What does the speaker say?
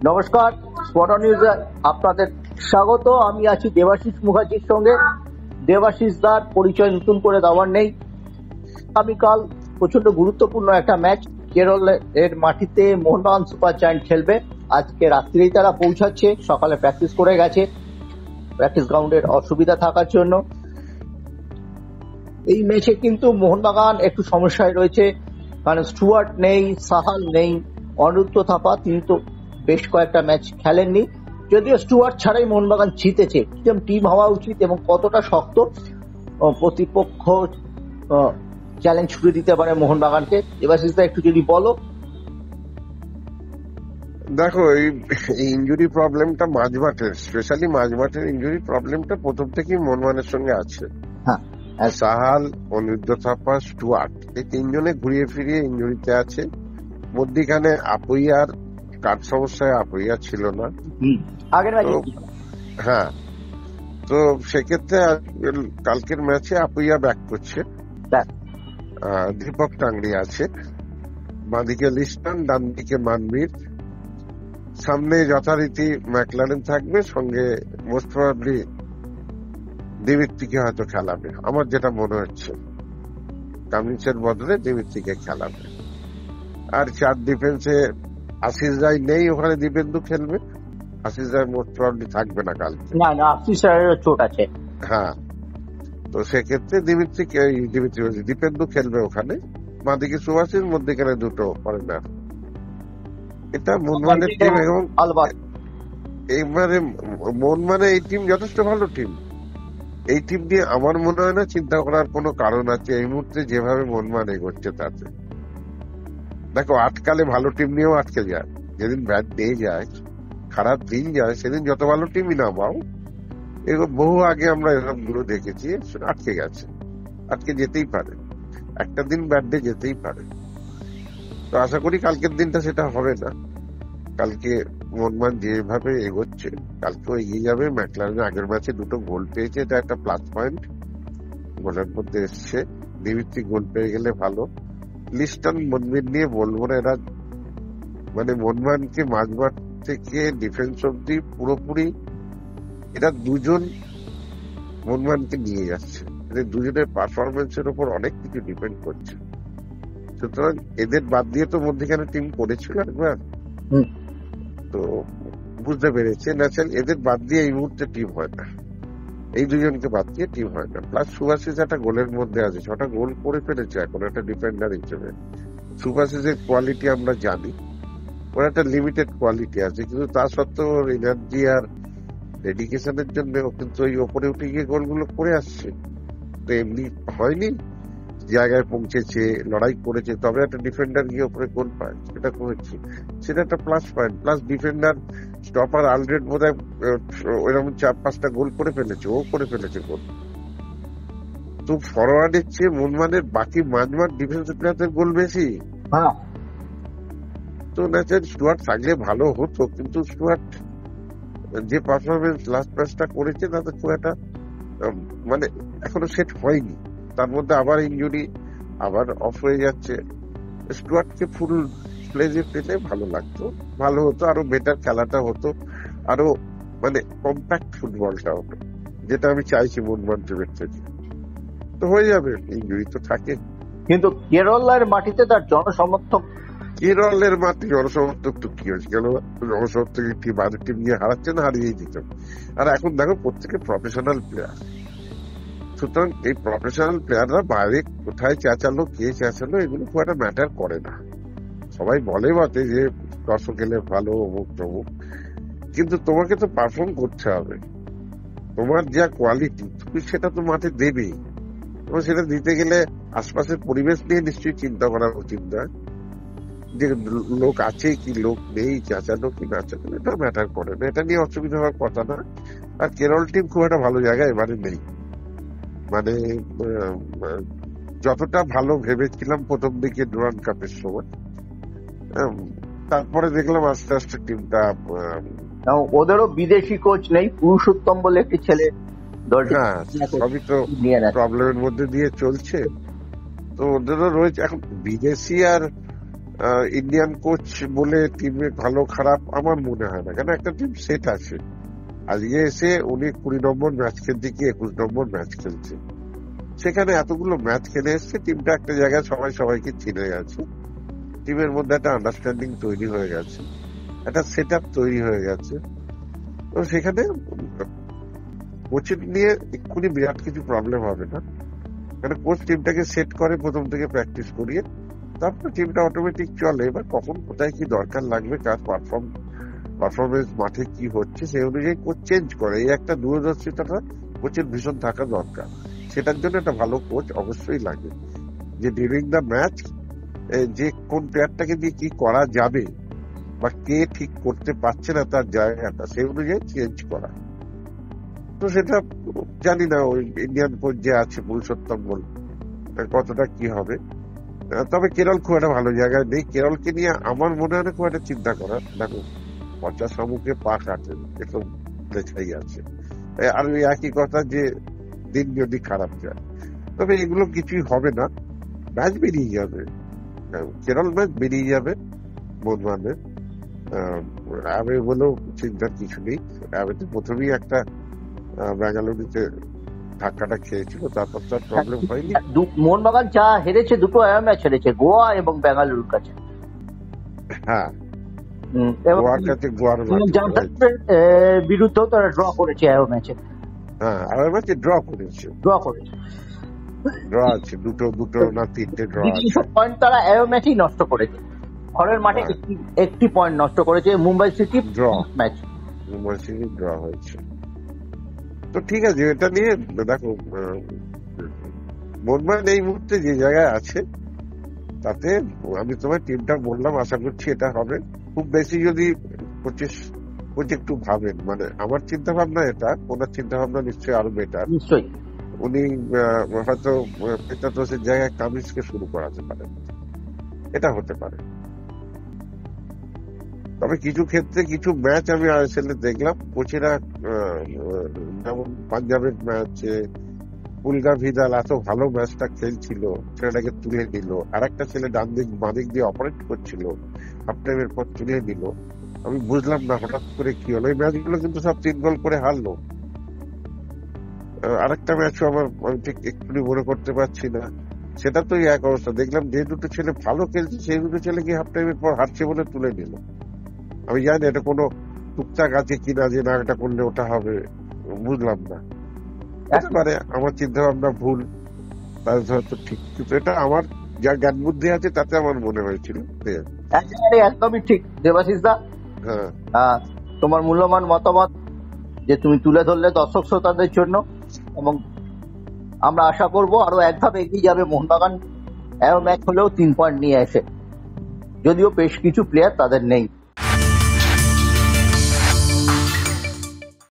নমস্কার, স্পট নিউজে আপনাদের স্বাগত। আমি আছি দেবাশিস মুখার্জির সঙ্গে। দেবাশিস দার পরিচয় নতুন করে দেওয়ার নেই। আগামীকাল প্রচন্ড গুরুত্বপূর্ণ একটা ম্যাচ কেরলের মাটিতে মোহনবাগান সুপার জায়ান্ট খেলবে। আজকে রাত্রেই তারা পৌঁছাচ্ছে, সকালে প্র্যাকটিস করে গেছে প্র্যাকটিস গ্রাউন্ডের অসুবিধা থাকার জন্য। এই ম্যাচে কিন্তু মোহনবাগান একটু সমস্যায় রয়েছে, কারণ স্টুয়ার্ট নেই, সাহাল নেই, অনিরুদ্ধ থাপা তিনি তো বেশ কয়েকটা ম্যাচ খেলেননি। যদিও স্টুয়ার্ট ছাড়াই মোহনবাগান জিতেছে। কিরকম টিম হওয়া উচিত এবং কতটা শক্ত প্রতিপক্ষ চ্যালেঞ্জ ছুড়ে দিতে পারে মোহনবাগানকে, এবার একটু যদি বলো। দেখো, এই ইনজুরি প্রবলেমটা মাঝমাঠের, স্পেশালি মাঝমাঠের ইনজুরি প্রবলেমটা প্রথম থেকেই মোহনবাগানের সঙ্গে আছে। সাহাল, অনিরুদ্ধ থাপা, স্টুয়ার্ট এই তিনজনে ঘুরিয়ে ফিরিয়ে ইনজুরিতে আছে। মধ্যিখানে আপুইয়ার কাঠ সমস্যায় আপুইয়া ছিল না। হ্যাঁ, তো সেক্ষেত্রে কালকের ম্যাচে আপুইয়া ব্যাক করছে। দীপক টাংরি আছে, বাঁদিকে লিস্টন, ডান দিকে মানবীর, সামনে যথারীতি ম্যাকলারেন থাকবে, সঙ্গে মোস্ট প্রবাবলি দিমিত্রিকে হয়তো খেলাবে। আমার যেটা মনে হচ্ছে কামিন্সের বদলে দিমিত্রিকে খেলাবে। আর চার ডিফেন্সে আশিস রায় নেই, ওখানে দীপেন্দু খেলবে। আশিস রায় মোস্ট প্রবাবলি থাকবে না কালকে, আশিস রায়ের চোট আছে। হ্যাঁ, তো সেক্ষেত্রে দীপেন্দু খেলবে ওখানে। বাঁদিকে সুভাষিস, মধ্যিখানে দুটো ফরেনার। এটা মোহনবাগানের টিম। এবং এবারে মোহনবাগানের এই টিম যথেষ্ট ভালো টিম। এই টিম নিয়ে আমার মনে হয় না চিন্তা করার কোনো কারণ আছে এই মুহূর্তে, যেভাবে মোহনবাগান এগোচ্ছে তাতে। দেখো, আটকালে ভালো টিম নিয়েও আটকে যায়। যেদিন ব্যাট দিয়ে যায়, খারাপ দিন যায়, সেদিন যত ভালো টিমই না পাও, এগুলো বহু আগে আমরা এসব গুলো দেখেছি, আটকে গেছে, আটকে যেতেই পারে, একটা দিন ব্যাট দিয়ে যেতেই পারে। তো আশা করি কালকের দিনটা সেটা হবে না। কালকে মোহনবাগান যেভাবে এগোচ্ছে কালকেও এগিয়ে যাবে। ম্যাকলারেন আগের ম্যাচে দুটো গোল পেয়েছে, এটা একটা প্লাস পয়েন্ট, গোলের মধ্যে এসছে। দিমিত্রি গোল পেয়ে গেলে ভালো। লিস্টন, মনবির নিয়ে বলবো না, এরা মানে মোহনবাগানকে মাঝমাঠ থেকে ডিফেন্স অব্দি পুরোপুরি এরা দুজন মোহনবাগানকে নিয়ে যাচ্ছে। এদের দুজনের পারফরমেন্সের উপর অনেক কিছু ডিপেন্ড করছে। সুতরাং এদের বাদ দিয়ে তো মধ্যখানে টিম করেছিল একবার, তো বুঝতে পেরেছে ন্যাচারাল এদের বাদ দিয়ে এই মুহূর্তে টিম হয় না, এই দুজনকে বাদ দিয়ে টিম হয় না। প্লাস সুভাষিস একটা গোলের মধ্যে আছে, 6টা গোল করে ফেলেছে এখন একটা ডিফেন্ডার হিসেবে। সুভাষিসের কোয়ালিটি আমরা জানি, ওর একটা লিমিটেড কোয়ালিটি আছে, কিন্তু তা সত্ত্বেও ওর এনার্জি আর ডেডিকেশনের জন্য ও কিন্তু ওই ওপরে উঠে গিয়ে গোলগুলো করে আসছে। তো এমনি হয়নি, জায়গায় পৌঁছেছে, লড়াই করেছে, তবে একটা ডিফেন্ডার গিয়ে ওপরে গোল পায়, সেটা করেছে, সেটা একটা plus point. Plus defender stopper আলরেড বোধ হয় ওইরকম 4-5টা গোল করে ফেলেছে, ও করে ফেলেছে গোল। তো ফরওয়ার্ডের চেয়ে মোহনবাগানের বাকি মাঝমাঠ ডিফেন্সিভ প্লেয়ারদের গোল বেশি। তো ন্যাচারাল স্টুয়ার্ট থাকলে ভালো হতো, কিন্তু স্টুয়ার্ট যে পারফরমেন্স লাস্ট ম্যাচটা করেছে তাতে খুব একটা মানে এখনো সেট হয়নি। তার মধ্যে আবার ইনজুরি, আবার অফ হয়ে যাচ্ছে। স্টুয়ার্টকে ফুল প্লেজে পেলে ভালো লাগতো, ভালো হতো, আরো বেটার খেলাটা হতো, আরো মানে কম্প্যাক্ট ফুটবলটা হতো, যেটা আমি চাইছি মোহনবাগান টিমের থেকে। তো হয়ে যাবে, ইনজুরি তো থাকে। কিন্তু কেরলের মাটিতে তার জনসমর্থক, কেরলের মাটি জনসমর্থক তো কি হয়েছে, কেন জনসমর্থক টিম আর টিম নিয়ে হারাচ্ছে না, হারিয়েই দিত। আর এখন দেখো প্রত্যেকে প্রফেশনাল প্লেয়ার, সুতরাং এই প্রফেশনাল প্লেয়াররা বাইরে কোথায় চেঁচালো, কে চেঁচালো, এগুলো খুব একটা ম্যাটার করে না। সবাই বলে বটে যে দর্শক এলে ভালো, অমুক তমুক, কিন্তু তোমাকে তো পারফর্ম করতে হবে। তোমার যা কোয়ালিটি তুমি সেটা তো মাঠে দেবেই, এবং সেটা দিতে গেলে আশপাশের পরিবেশ নিয়ে নিশ্চয়ই চিন্তা করা উচিত নয়, যে লোক আছে কি লোক নেই, চেঁচালো কি না চেঁচালো, এটা ম্যাটার করে না, এটা নিয়ে অসুবিধা হওয়ার কথা না। আর কেরল টিম খুব একটা ভালো জায়গায় এবারে নেই, মানে যতটা ভালো ভেবেছিলাম প্রথম দিকে ডুরান্ড কাপের সময়, তারপরে দেখলাম আস্তে আস্তে টিমটা, ওদেরও বিদেশি কোচ নেই, পুরুষোত্তম বলে একটি ছেলে, হ্যাঁ সবই তো প্রবলেমের মধ্যে দিয়ে চলছে। তো ওদেরও রয়েছে এখন বিদেশি আর ইন্ডিয়ান কোচ বলে টিমে ভালো খারাপ আমার মনে হয় না, কেন একটা টিম সেট আছে। আজকে এসে উনি 20 নম্বর ম্যাচ খেলতে গিয়ে 21 নম্বর ম্যাচ খেলছে, সেখানে এতগুলো ম্যাচ খেলে এসছে, টিমটা একটা জায়গায় সবাই সবাইকে চিনে গেছে, টিমের মধ্যে একটা আন্ডারস্ট্যান্ডিং তৈরি হয়ে গেছে, একটা সেট আপ তৈরি হয়ে গেছে। তো সেখানে কোচিং নিয়ে এক্ষুনি বিরাট কিছু প্রবলেম হবে না, কারণ কোচ টিমটাকে সেট করে প্রথম থেকে প্র্যাকটিস করিয়ে, তারপর টিমটা অটোমেটিক চলে। এবার কখন কোথায় কি দরকার লাগবে, কার পারফরমেন্স মাঠে কি হচ্ছে, সেই অনুযায়ী কোচ চেঞ্জ করে। এই একটা দূরদর্শিতাটা কোচের ভীষণ থাকা দরকার। সেটার জন্য একটা ভালো কোচ অবশ্যই লাগে, যে ডিউরিং দ্য ম্যাচ যে কোন প্লেয়ারটাকে দিয়ে কি করা যাবে বা কে ঠিক করতে পারছে না তার জায়গাটা, সেই অনুযায়ী চেঞ্জ করা। তো সেটা জানি না ওই ইন্ডিয়ান কোচ যে আছে পুরুষোত্তম বল কতটা কি হবে। তবে কেরল খুব একটা ভালো জায়গায় নেই, কেরলকে নিয়ে আমার মনে হয় না খুব একটা চিন্তা করার। দেখো 50 সম্মুখে পা কাটেন, এরকম লেখাই আছে। আর ওই একই কথা যে দিন যদি খারাপ যায়, তবে এগুলো কিছুই হবে না, ম্যাচ বেরিয়ে যাবে, কেরল ম্যাচ বেরিয়ে যাবে মোহনবাগানের। আমি বলেও চিন্তার কিছু নেই। আমি তো প্রথমেই একটা বেঙ্গালুরুতে ধাক্কাটা খেয়েছিল, তারপর তো আর প্রবলেম হয়নি। মোহনবাগান যা হেরেছে, দুটো ম্যাচ হেরেছে, গোয়া এবং বেঙ্গালুরুর কাছে। হ্যাঁ, গোয়ার কাছে, গোয়ার জামশেদপুরের বিরুদ্ধেও তারা ড্র করেছে ম্যাচে। হ্যাঁ, আর ম্যাচে ড্র করেছে, ড্র আছে দুটো না তিনটে ড্র আছে। পয়েন্ট তারা ম্যাচেই নষ্ট করেছে, ঘরের মাঠে একটি পয়েন্ট নষ্ট করেছে। Mumbai city draw match, Mumbai city draw হয়েছে। তো ঠিক আছে, এটা নিয়ে দেখো মোহনবাগান এই মুহূর্তে যে জায়গায় আছে, তাতে আমি তোমার টিমটা বললাম, আশা করছি এটা হবে। খুব বেশি যদি কোচ একটু ভাবেন, মানে আমার চিন্তা ভাবনা এটা, ওনার চিন্তা ভাবনা নিশ্চয়ই আরো বেটার। নিশ্চয়ই উনি হয়তো পেটাটোসের জায়গায় কামিজকে শুরু করাতে পারেন, এটা হতে পারে। তবে কিছু ক্ষেত্রে কিছু ম্যাচ আমি আইএসএল দেখলাম, কোচেরা যেমন পাঞ্জাবের ম্যাচে উলগা ভিদাল এত ভালো ম্যাচটা খেলছিল, ছেলেটাকে তুলে দিল, আর একটা ছেলে ডান দিক বাঁদিক দিয়ে অপারেট করছিল, হাফ টাইমের পর তুলে দিল। আমি বুঝলাম না হঠাৎ করে কি হলো। এই ম্যাচগুলো কিন্তু সব 3 গোল করে হারলো। আরেকটা ম্যাচও আমার আমি ঠিক একটু মনে করতে পারছি না, সেটা তো এক অবস্থা। দেখলাম যে দুটো ছেলে ভালো খেলছে, সেই দুটো ছেলেকে হাফ টাইমের পর হারছে বলে তুলে দিল। আমি জানি এটা কোনো টুকটাক আছে কিনা, যে না এটা করলে ওটা হবে, বুঝলাম না। একেবারে আমার চিন্তা ভাবনা ভুল, তার হয়তো ঠিক, কিন্তু এটা আমার যা জ্ঞান বুদ্ধি আছে তাতে আমার মনে হয়েছিল। একদমই ঠিক দেবাশিস দা। হ্যাঁ, তোমার মূল্যবান মতামত যে তুমি তুলে ধরলে দর্শক শ্রোতাদের জন্য, এবং আমরা আশা করব আরো এক ধাপ এগিয়ে যাবে মোহনবাগান, ম্যাচ হলেও 3 পয়েন্ট নিয়ে এসে, যদিও বেশ কিছু প্লেয়ার তাদের নেই।